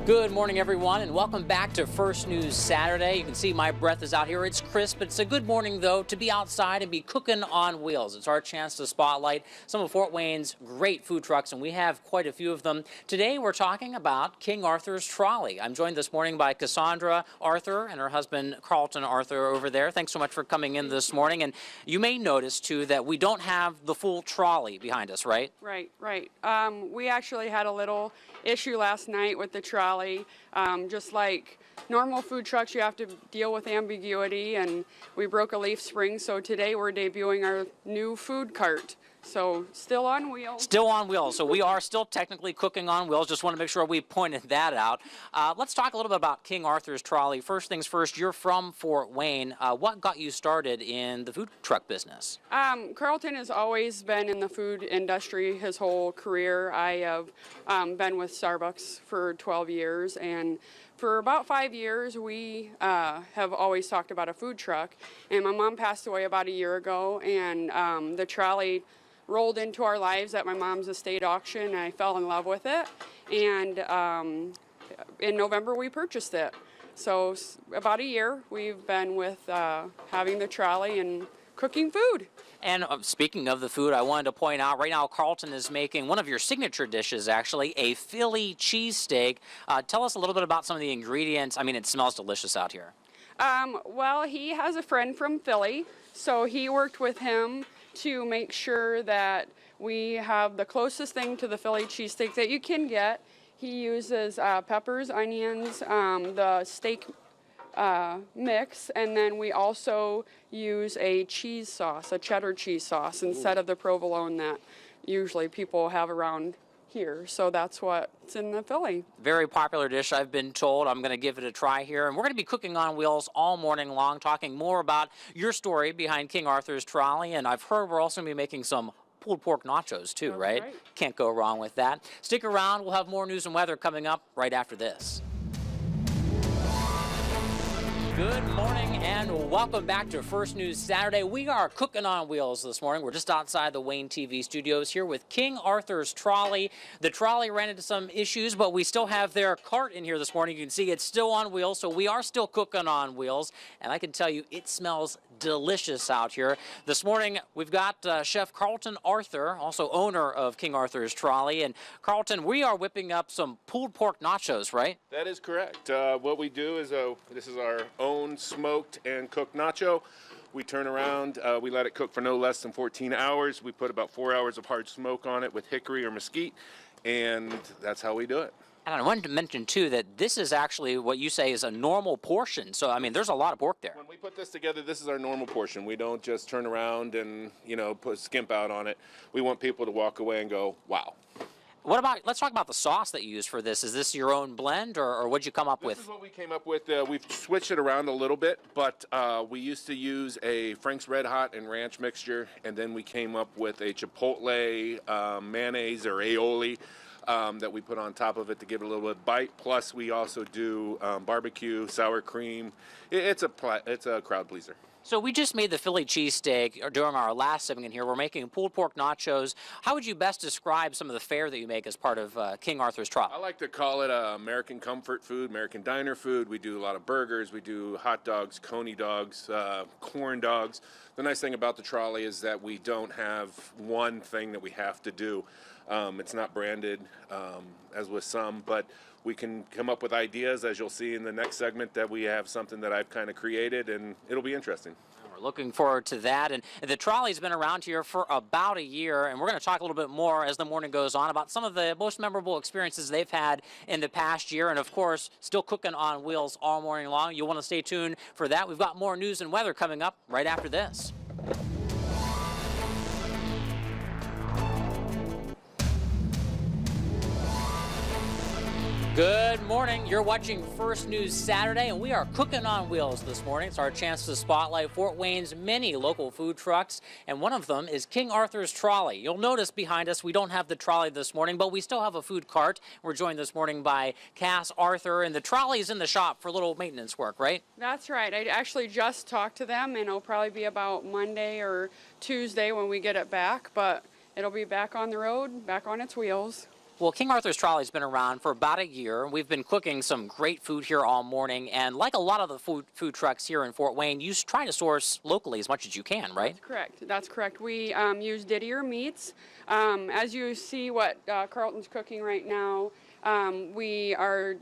Good morning, everyone, and welcome back to First News Saturday. You can see my breath is out here. It's crisp. It's a good morning, though, to be outside and be cooking on wheels. It's our chance to spotlight some of Fort Wayne's great food trucks, and we have quite a few of them. Today, we're talking about King Arthur's Trolley. I'm joined this morning by Cassandra Arthur and her husband, Carlton Arthur, over there. Thanks so much for coming in this morning. And you may notice, too, that we don't have the full trolley behind us, right? Right. We actually had a little issue last night with the trolley. Just like normal food trucks, you have to deal with ambiguity, and we broke a leaf spring, so today we're debuting our new food cart. So still on wheels. Still on wheels. So we are still technically cooking on wheels. Just want to make sure we pointed that out. Let's talk a little bit about King Arthur's Trolley. First things first, you're from Fort Wayne. What got you started in the food truck business? Carlton has always been in the food industry his whole career. I have been with Starbucks for 12 years, and for about 5 years, we have always talked about a food truck. And my mom passed away about a year ago, and the trolley rolled into our lives at my mom's estate auction, and I fell in love with it. And in November, we purchased it. So about a year, we've been with having the trolley and cooking food. And speaking of the food, I wanted to point out right now Carlton is making one of your signature dishes, actually, a Philly cheesesteak. Tell us a little bit about some of the ingredients. I mean, it smells delicious out here. Well, he has a friend from Philly, so he worked with him to make sure that we have the closest thing to the Philly cheesesteak that you can get. He uses peppers, onions, the steak mix, and then we also use a cheese sauce, a cheddar cheese sauce, instead of the provolone that usually people have around here. So that's what's in the Philly. Very popular dish, I've been told. I'm going to give it a try here. And we're going to be cooking on wheels all morning long, talking more about your story behind King Arthur's Trolley. And I've heard we're also going to be making some pulled pork nachos too, right? Can't go wrong with that. Stick around. We'll have more news and weather coming up right after this. Good morning and welcome back to First News Saturday. We are cooking on wheels this morning. We're just outside the Wayne TV studios here with King Arthur's Trolley. The trolley ran into some issues, but we still have their cart in here this morning. You can see it's still on wheels, so we are still cooking on wheels. And I can tell you it smells delicious out here. This morning we've got Chef Carlton Arthur, also owner of King Arthur's Trolley. And Carlton, we are whipping up some pulled pork nachos, right? That is correct. What we do is this is our own smoked and cooked nacho. We turn around, we let it cook for no less than 14 hours. We put about 4 hours of hard smoke on it with hickory or mesquite, and that's how we do it. And I wanted to mention, too, that this is actually what you say is a normal portion. So, I mean, there's a lot of pork there. When we put this together, this is our normal portion. We don't just turn around and, put skimp out on it. We want people to walk away and go, wow. Let's talk about the sauce that you use for this. Is this your own blend, or what'd you come up with? This is what we came up with. We've switched it around a little bit, but we used to use a Frank's Red Hot and ranch mixture, and then we came up with a chipotle mayonnaise or aioli that we put on top of it to give it a little bit of bite. Plus, we also do barbecue, sour cream. It's a crowd pleaser. So we just made the Philly cheesesteak during our last segment here. We're making pulled pork nachos. How would you best describe some of the fare that you make as part of King Arthur's Trolley? I like to call it American comfort food, American diner food. We do a lot of burgers. We do hot dogs, coney dogs, corn dogs. The nice thing about the trolley is that we don't have one thing that we have to do. It's not branded as with some, but we can come up with ideas, as you'll see in the next segment, that we have something that I've kind of created, and it'll be interesting. We're looking forward to that. And the trolley's been around here for about a year, and we're going to talk a little bit more as the morning goes on about some of the most memorable experiences they've had in the past year, and of course, still cooking on wheels all morning long. You'll want to stay tuned for that. We've got more news and weather coming up right after this. Good morning. You're watching First News Saturday, and we are cooking on wheels this morning. It's our chance to spotlight Fort Wayne's many local food trucks, and one of them is King Arthur's Trolley. You'll notice behind us we don't have the trolley this morning, but we still have a food cart. We're joined this morning by Cass Arthur, and the trolley's in the shop for a little maintenance work, right? That's right. I actually just talked to them, and it'll probably be about Monday or Tuesday when we get it back, but it'll be back on the road, back on its wheels. Well, King Arthur's Trolley's been around for about a year. We've been cooking some great food here all morning, and like a lot of the food trucks here in Fort Wayne, you try to source locally as much as you can, right? That's correct. That's correct. We use Didier meats. As you see what Carlton's cooking right now, we are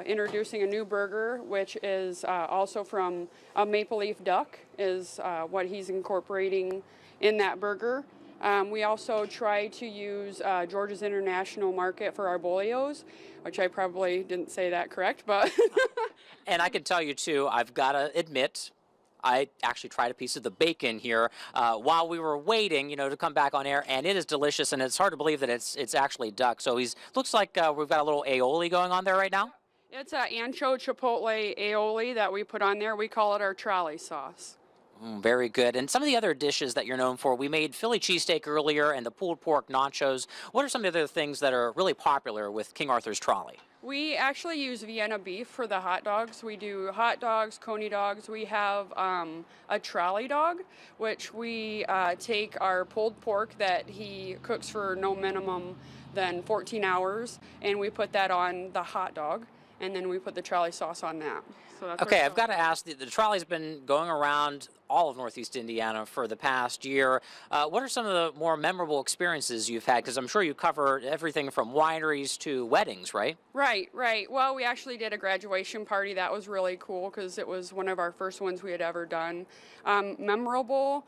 introducing a new burger, which is also from a maple leaf duck, is what he's incorporating in that burger. We also try to use Georgia's International Market for our bolios, which I probably didn't say that correct, but... And I can tell you, too, I've got to admit, I actually tried a piece of the bacon here while we were waiting, to come back on air, and it is delicious, and it's hard to believe that it's actually duck. So looks like we've got a little aioli going on there right now. It's an ancho chipotle aioli that we put on there. We call it our trolley sauce. Very good. And some of the other dishes that you're known for, we made Philly cheesesteak earlier and the pulled pork nachos. What are some of the other things that are really popular with King Arthur's Trolley? We actually use Vienna beef for the hot dogs. We do hot dogs, coney dogs. We have a trolley dog, which we take our pulled pork that he cooks for no minimum than 14 hours, and we put that on the hot dog, and then we put the trolley sauce on that. So that's okay, I've got to ask, the trolley's been going around all of Northeast Indiana for the past year. What are some of the more memorable experiences you've had? Because I'm sure you cover everything from wineries to weddings, right? Right. Well, we actually did a graduation party. That was really cool because it was one of our first ones we had ever done. Memorable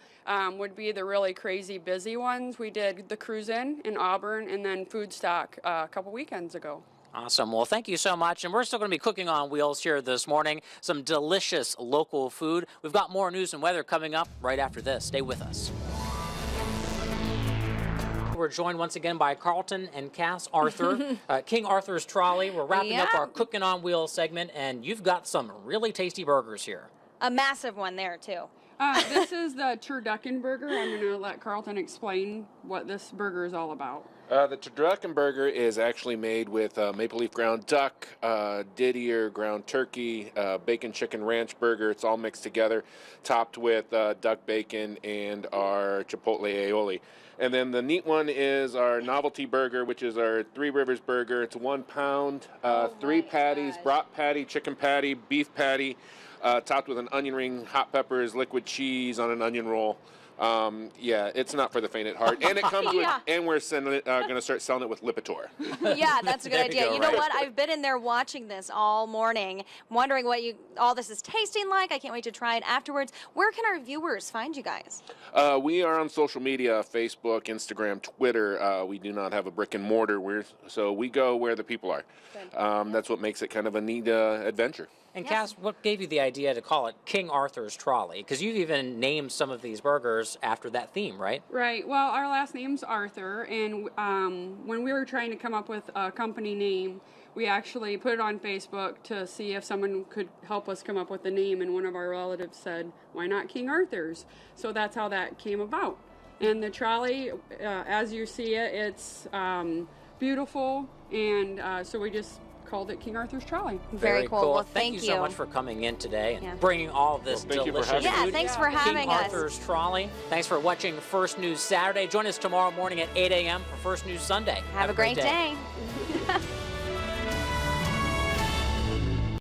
would be the really crazy busy ones. We did the Cruisin' in Auburn and then Food Stock a couple weekends ago. Awesome. Well, thank you so much. And we're still going to be cooking on wheels here this morning. Some delicious local food. We've got more news and weather coming up right after this. Stay with us. We're joined once again by Carlton and Cass Arthur, King Arthur's Trolley. We're wrapping up our Cooking on Wheels segment, and you've got some really tasty burgers here. A massive one there, too. This is the turducken burger. I'm going to let Carlton explain what this burger is all about. The turducken burger is actually made with maple leaf ground duck, Didier ground turkey, bacon chicken ranch burger. It's all mixed together, topped with duck bacon and our chipotle aioli. And then the neat one is our novelty burger, which is our Three Rivers burger. It's 1 pound, 3 patties, brat patty, chicken patty, beef patty, topped with an onion ring, hot peppers, liquid cheese on an onion roll. It's not for the faint at heart. And it comes with, and we're going to start selling it with Lipitor. Yeah, that's a good idea. You know right. what? I've been in there watching this all morning, wondering what all this is tasting like. I can't wait to try it afterwards. Where can our viewers find you guys? We are on social media, Facebook, Instagram, Twitter. We do not have a brick and mortar, so we go where the people are. That's what makes it kind of a neat adventure. And Cass, what gave you the idea to call it King Arthur's Trolley? Because you've even named some of these burgers after that theme, right? Right. Well, our last name's Arthur, and when we were trying to come up with a company name, we actually put it on Facebook to see if someone could help us come up with the name, and one of our relatives said, why not King Arthur's? So that's how that came about. And the trolley, as you see it, it's beautiful, and so we just called it King Arthur's Trolley. Very cool. Well, thank you so much for coming in today and Yeah. bringing all of this Well, thank you for delicious having food. Yeah, thanks for having King us. Arthur's Trolley. Thanks for watching First News Saturday. Join us tomorrow morning at 8 a.m. for First News Sunday. Have a great day.